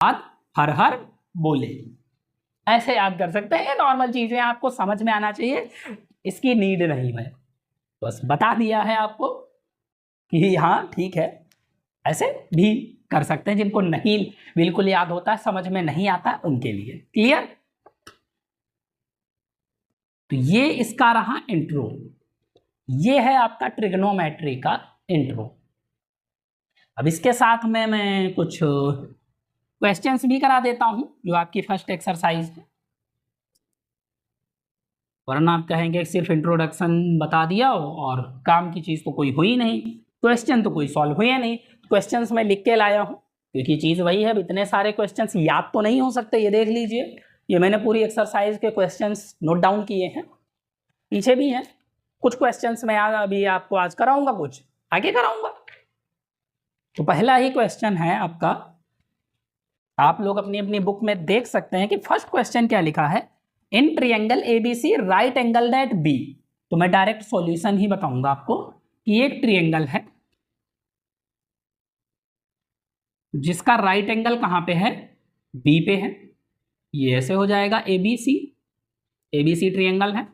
बात हर हर बोले, ऐसे याद कर सकते हैं। नॉर्मल चीजें आपको समझ में आना चाहिए, इसकी नीड नहीं है, बस बता दिया है आपको कि हाँ ठीक है, ऐसे भी कर सकते हैं। जिनको नहीं बिल्कुल याद होता है, समझ में नहीं आता, उनके लिए। क्लियर? तो ये इसका रहा इंट्रो, ये है आपका ट्रिग्नोमेट्री का इंट्रो। अब इसके साथ में मैं कुछ क्वेश्चंस भी करा देता हूं, जो आपकी फर्स्ट एक्सरसाइज है, वरना आप कहेंगे सिर्फ इंट्रोडक्शन बता दिया और काम की चीज़ तो कोई हुई नहीं, क्वेश्चन तो कोई सॉल्व हुए नहीं। क्वेश्चंस मैं लिख के लाया हूँ, क्योंकि चीज़ वही है, इतने सारे क्वेश्चंस याद तो नहीं हो सकते। ये देख लीजिए, ये मैंने पूरी एक्सरसाइज के क्वेश्चंस नोट डाउन किए हैं, पीछे भी हैं कुछ क्वेश्चंस। मैं अभी आपको आज कराऊंगा, कुछ आगे कराऊंगा। तो पहला ही क्वेश्चन है आपका, आप लोग अपनी अपनी बुक में देख सकते हैं कि फर्स्ट क्वेश्चन क्या लिखा है। In triangle ABC right angle at B. तो मैं डायरेक्ट सॉल्यूशन ही बताऊंगा आपको कि एक ट्रिएंगल है जिसका राइट एंगल कहां पे है, बी पे है। ये ऐसे हो जाएगा एबीसी, एबीसी ट्रिएंगल है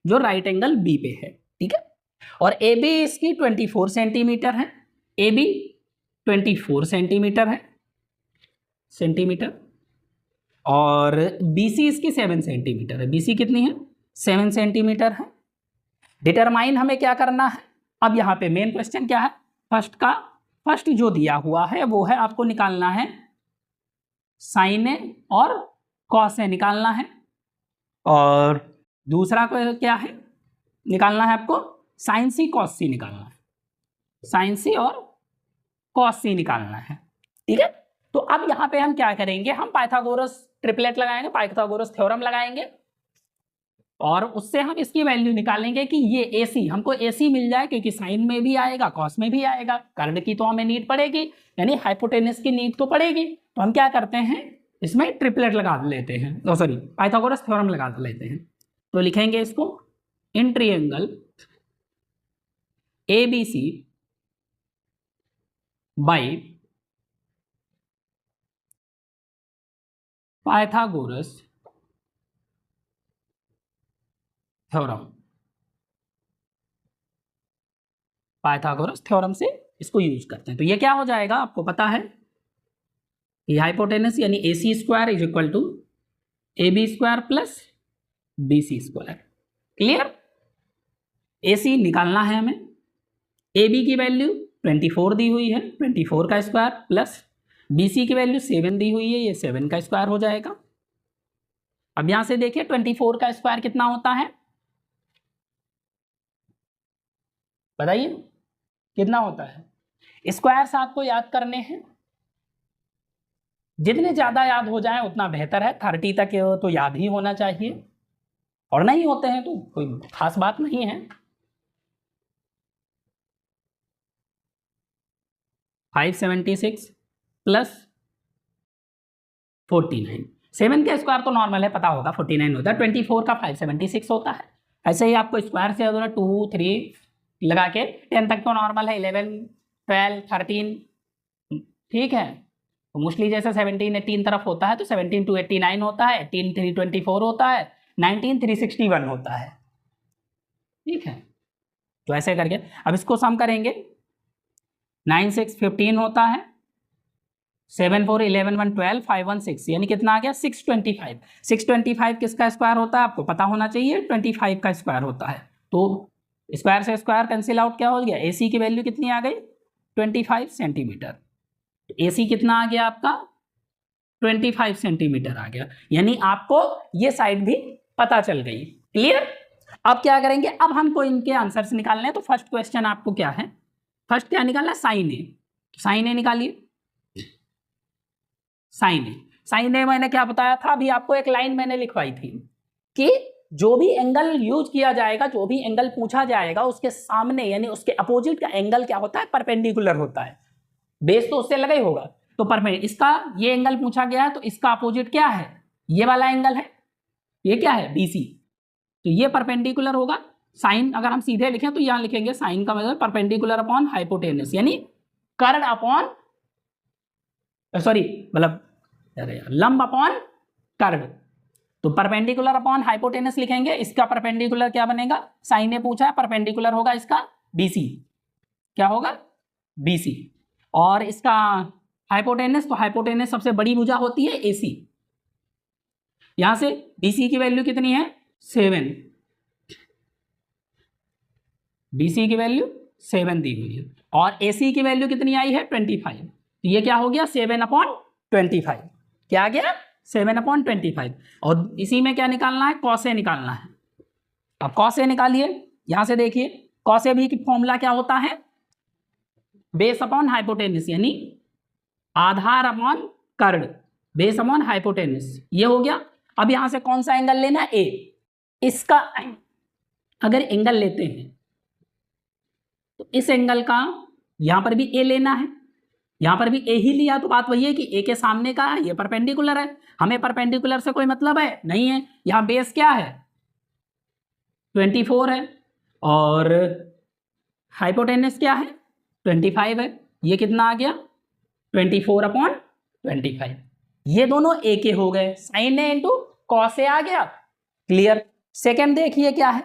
जो राइट एंगल बी पे है, ठीक है। और ए बी इसकी 24 सेंटीमीटर है, ए बी 24 सेंटीमीटर है, सेंटीमीटर। और बी सी इसकी 7 सेंटीमीटर है, बी सी कितनी है, 7 सेंटीमीटर है। डिटरमाइन हमें क्या करना है, अब यहाँ पे मेन क्वेश्चन क्या है, फर्स्ट जो दिया हुआ है वो है आपको निकालना है साइन ए और कॉस ए निकालना है। और दूसरा क्या है, निकालना है आपको साइन सी कॉस सी निकालना है, साइन सी और कॉस सी निकालना है, ठीक है। तो अब यहाँ पे हम क्या करेंगे, हम पाइथागोरस ट्रिपलेट लगाएंगे, पाइथागोरस थ्योरम लगाएंगे, और उससे हम इसकी वैल्यू निकालेंगे कि ये AC हमको AC मिल जाए, क्योंकि साइन में भी आएगा कॉस में भी आएगा, कर्ण की तो हमें नीड पड़ेगी, यानी हाइपोटेनस की नीड तो पड़ेगी। तो हम क्या करते हैं, इसमें ट्रिपलेट लगा लेते हैं, सॉरी पाइथागोरस थ्योरम लगा लेते हैं। तो लिखेंगे इसको, in triangle ABC by Pythagoras theorem, Pythagoras theorem से इसको यूज करते हैं। तो ये क्या हो जाएगा, आपको पता है कि हाइपोटेनस यानी AC square is equal to AB square plus BC square. Clear? AC निकालना है हमें, AB की वैल्यू 24 दी हुई है, 24 का स्क्वायर प्लस BC की वैल्यू 7 दी हुई है, ये 7 का स्क्वायर हो जाएगा। अब यहां से देखिए 24 का स्क्वायर कितना होता है, बताइए कितना होता है। स्क्वायर्स आपको याद करने हैं, जितने ज्यादा याद हो जाए उतना बेहतर है। 30 तक तो याद ही होना चाहिए, और नहीं होते हैं तो कोई खास बात नहीं है। 576 प्लस 49, 7 का स्क्वायर तो नॉर्मल है, पता होगा 49 होता है, 24 का 576 होता है। ऐसे ही आपको स्क्वायर से 2 3 लगा के 10 तक तो नॉर्मल है, 11 12 13, ठीक है। तो मोस्टली जैसे 17 18 तरफ होता है तो 17 to 89 होता है, 18 324 होता है, 19 361 होता है, ठीक है। तो ऐसे करके अब इसको सम करेंगे, 9 6 15 होता है, 7 4 11 1 12 5 1 6, यानी कितना आ गया 625। 625 किसका स्क्वायर होता है आपको पता होना चाहिए, 25 का स्क्वायर होता है। तो स्क्वायर से स्क्वायर कैंसिल आउट, क्या हो गया, AC की वैल्यू कितनी आ गई 25 सेंटीमीटर। AC कितना आ गया आपका 25 सेंटीमीटर आ गया, यानी आपको ये साइड भी पता चल गई। क्लियर? अब क्या करेंगे, अब हमको इनके आंसर्स निकालने हैं। तो फर्स्ट क्वेश्चन आपको क्या है, फर्स्ट क्या निकालना, साइन ए। साइन ए निकालिए, साइन ए। साइन ए मैंने क्या बताया था अभी आपको, एक लाइन मैंने लिखवाई थी कि जो भी एंगल यूज किया जाएगा, जो भी एंगल पूछा जाएगा, उसके सामने यानी उसके अपोजिट का एंगल क्या होता है, परपेंडिकुलर होता है। बेस तो उससे लगा ही होगा, तो परपेंडिकुलर, इसका ये एंगल पूछा गया है तो इसका अपोजिट क्या है, ये वाला एंगल है, ये क्या है BC, तो ये परपेंडिकुलर होगा। साइन अगर हम सीधे लिखें तो यहां लिखेंगे साइन का मतलब परपेंडिकुलर अपॉन हाइपोटेनस, यानी कर्ण अपॉन, सॉरी मतलब अरे यार, लंब अपॉन कर्व, तो परपेंडिकुलर अपॉन हाइपोटेनस लिखेंगे। इसका परपेंडिकुलर क्या बनेगा, साइन ने पूछा है, परपेंडिकुलर होगा इसका BC, क्या होगा BC। और इसका हाइपोटेनस, तो हाइपोटेनस सबसे बड़ी भुजा होती है AC। यहां से BC की वैल्यू कितनी है 7, BC की वैल्यू 7 दी हुई है और AC की वैल्यू कितनी आई है 25। तो ये क्या हो गया 7/25, क्या आ गया 7/25। और इसी में क्या निकालना है, कॉस ए निकालना है। अब कॉस ए निकालिए, यहां से देखिए कॉस ए भी की फॉर्मूला क्या होता है, बेस अपॉन हाइपोटेनस, यानी आधार upon chord, base upon hypotenuse, ये हो गया। अब यहां से कौन सा एंगल लेना है, ए। इसका अगर एंगल लेते हैं तो इस एंगल का यहां पर भी ए लेना है, यहां पर भी ए ही लिया, तो बात वही है कि ए के सामने का ये परपेंडिकुलर है। हमें परपेंडिकुलर से कोई मतलब है नहीं है। यहां बेस क्या है 24 है और हाइपोटेनस क्या है 25 है। ये कितना आ गया 24/25। ये दोनों ए के हो गए, sign A into cos A आ गया, क्लियर। सेकंड देखिए क्या है,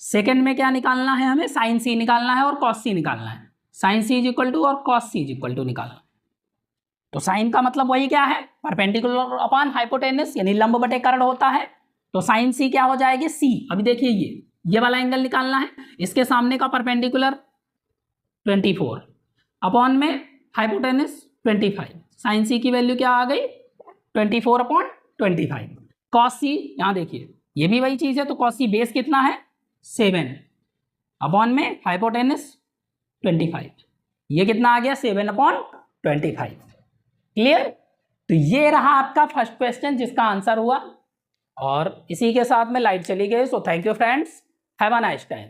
सेकंड में क्या निकालना है हमें, साइन सी निकालना है और कॉस सी निकालना है। Sine C is equal to और cos C is equal to निकालना। तो साइन का मतलब वही क्या है, परपेंडिकुलर अपॉन हाइपोटेनस, यानी लंब बटे कर्ण होता है। तो साइन सी क्या हो जाएगी सी। अभी देखिए ये वाला एंगल निकालना है, इसके सामने का परपेंडिकुलर 24 अपॉन में हाइपोटेनस 25। साइन सी की वैल्यू क्या आ गई 24/25। कॉस सी यहाँ देखिए ये भी वही चीज है, तो कॉस सी बेस कितना है 7 अपॉन में हाइपोटेनस 25, ये कितना आ गया 7/25, क्लियर। तो ये रहा आपका फर्स्ट क्वेश्चन जिसका आंसर हुआ और इसी के साथ में लाइट चली गई। So thank you friends, have a nice time.